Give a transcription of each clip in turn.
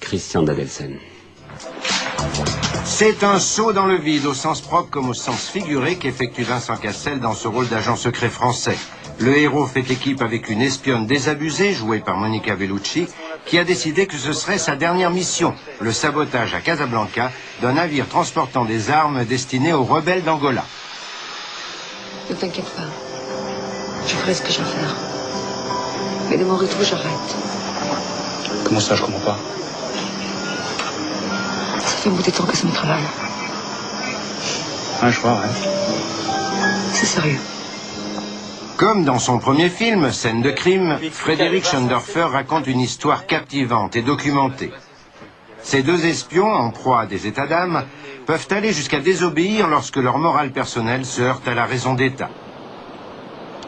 Christian Dadelsen. C'est un saut dans le vide, au sens propre comme au sens figuré, qu'effectue Vincent Cassel dans ce rôle d'agent secret français. Le héros fait équipe avec une espionne désabusée, jouée par Monica Bellucci, qui a décidé que ce serait sa dernière mission, le sabotage à Casablanca d'un navire transportant des armes destinées aux rebelles d'Angola. Ne t'inquiète pas, je ferai ce que j'ai à faire. Mais de mon retour, j'arrête. Comment ça, je comprends pas? Ça fait un bout de temps que c'est mon travail. Ouais, je crois, ouais. C'est sérieux. Comme dans son premier film, Scène de crime, Frédéric Schoendorfer raconte une histoire captivante et documentée. Ces deux espions, en proie à des états d'âme, peuvent aller jusqu'à désobéir lorsque leur morale personnelle se heurte à la raison d'État.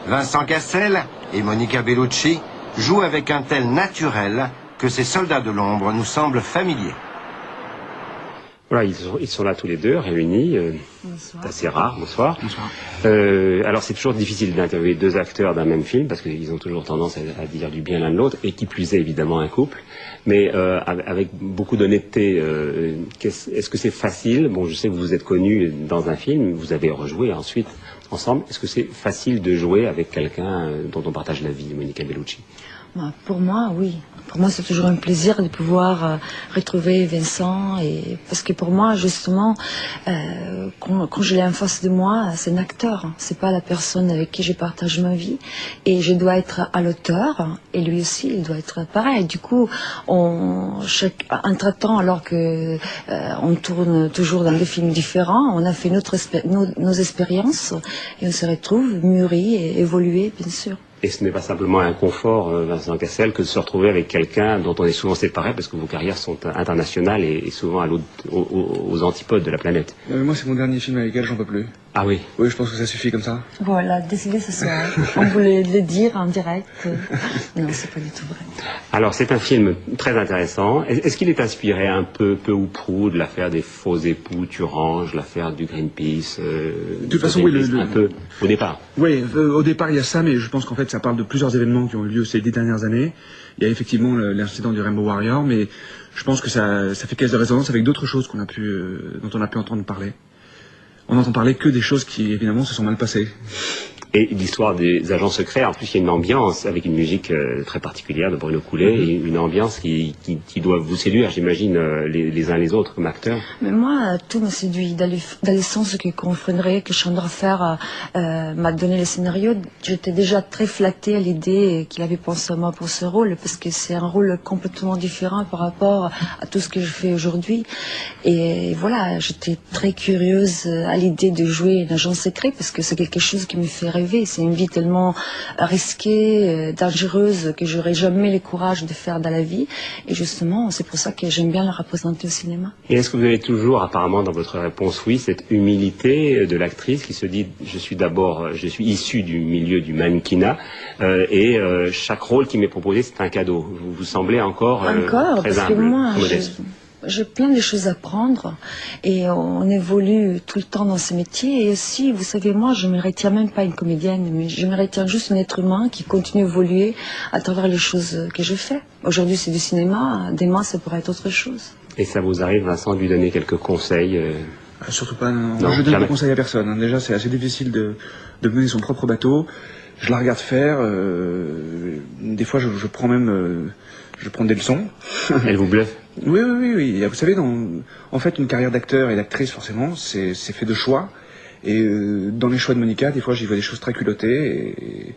Vincent Cassel et Monica Bellucci jouent avec un tel naturel que ces soldats de l'ombre nous semblent familiers. Voilà, ils sont là tous les deux, réunis. C'est assez rare. Bonsoir. Bonsoir. Alors c'est toujours difficile d'interviewer deux acteurs d'un même film parce qu'ils ont toujours tendance à dire du bien l'un de l'autre, et qui plus est évidemment un couple. Mais avec beaucoup d'honnêteté, est-ce que c'est facile? Bon, je sais que vous vous êtes connus dans un film, vous avez rejoué ensuite ensemble. Est-ce que c'est facile de jouer avec quelqu'un dont on partage la vie, Monica Bellucci? Pour moi, oui. Pour moi, c'est toujours un plaisir de pouvoir retrouver Vincent. Parce que pour moi, justement, quand je l'ai en face de moi, c'est un acteur. C'est pas la personne avec qui je partage ma vie. Et je dois être à l'auteur. Et lui aussi, il doit être pareil. Du coup, entre-temps, alors que on tourne toujours dans des films différents, on a fait nos expériences. Et on se retrouve mûris et évolués, bien sûr. Et ce n'est pas simplement un confort, Vincent Cassel, que de se retrouver avec quelqu'un dont on est souvent séparés, parce que vos carrières sont internationales et souvent aux antipodes de la planète. Moi, c'est mon dernier film avec elle, j'en peux plus. Ah oui? Oui, je pense que ça suffit comme ça. Voilà, décidé ce soir. On voulait le dire en direct. Non, c'est pas du tout vrai. Alors, c'est un film très intéressant. Est-ce qu'il est inspiré un peu ou prou de l'affaire des faux époux Turange, l'affaire du Greenpeace De toute façon, oui, un peu au départ. Oui, au départ, il y a ça, mais je pense qu'en fait, ça parle de plusieurs événements qui ont eu lieu ces 10 dernières années. Il y a effectivement l'incident du Rainbow Warrior, mais je pense que ça fait caisse de résonance avec d'autres choses dont on a pu entendre parler. On n'entend parler que des choses qui, évidemment, se sont mal passées. Et l'histoire des agents secrets, en plus il y a une ambiance avec une musique très particulière de Bruno Coulet, et une ambiance qui doit vous séduire, j'imagine, les uns les autres comme acteurs. Mais moi, tout me séduit, dans le sens que quand Frédéric Schoendorfer m'a donné le scénario, j'étais déjà très flattée à l'idée qu'il avait pensé à moi pour ce rôle, parce que c'est un rôle complètement différent par rapport à tout ce que je fais aujourd'hui. Et voilà, j'étais très curieuse à l'idée de jouer un agent secret, parce que c'est quelque chose qui me fait rêver. C'est une vie tellement risquée, dangereuse, que j'aurais jamais le courage de faire dans la vie. Et justement, c'est pour ça que j'aime bien la représenter au cinéma. Et est-ce que vous avez toujours, apparemment dans votre réponse oui, cette humilité de l'actrice qui se dit je suis issue du milieu du mannequinat et chaque rôle qui m'est proposé c'est un cadeau. Vous semblez encore très humble, modeste. J'ai plein de choses à apprendre et on évolue tout le temps dans ce métier. Et aussi, vous savez, moi, je ne me retiens même pas une comédienne, mais je me retiens juste un être humain qui continue à évoluer à travers les choses que je fais. Aujourd'hui, c'est du cinéma, demain, ça pourrait être autre chose. Et ça vous arrive, Vincent, de lui donner quelques conseils Surtout pas, non. Je donne des conseils à personne. Déjà, c'est assez difficile de mener son propre bateau. Je la regarde faire. Des fois, je prends même... je prends des leçons. Elle vous bluffe? Oui. Vous savez, en fait, une carrière d'acteur et d'actrice, forcément, c'est fait de choix. Et dans les choix de Monica, des fois, j'y vois des choses très culottées.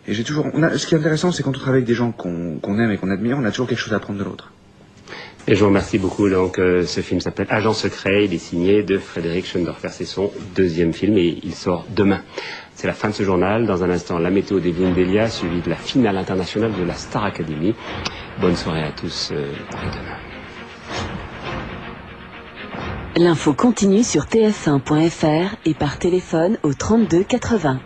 Et j'ai toujours... ce qui est intéressant, c'est quand on travaille avec des gens qu'on aime et qu'on admire, on a toujours quelque chose à apprendre de l'autre. Et je vous remercie beaucoup. Donc, ce film s'appelle Agent secret. Il est signé de Frédéric Schoendorfer. C'est son deuxième film et il sort demain. C'est la fin de ce journal. Dans un instant, la météo des Bundelia, suivie de la finale internationale de la Star Academy. Bonne soirée à tous et demain. L'info continue sur tf1.fr et par téléphone au 32 80.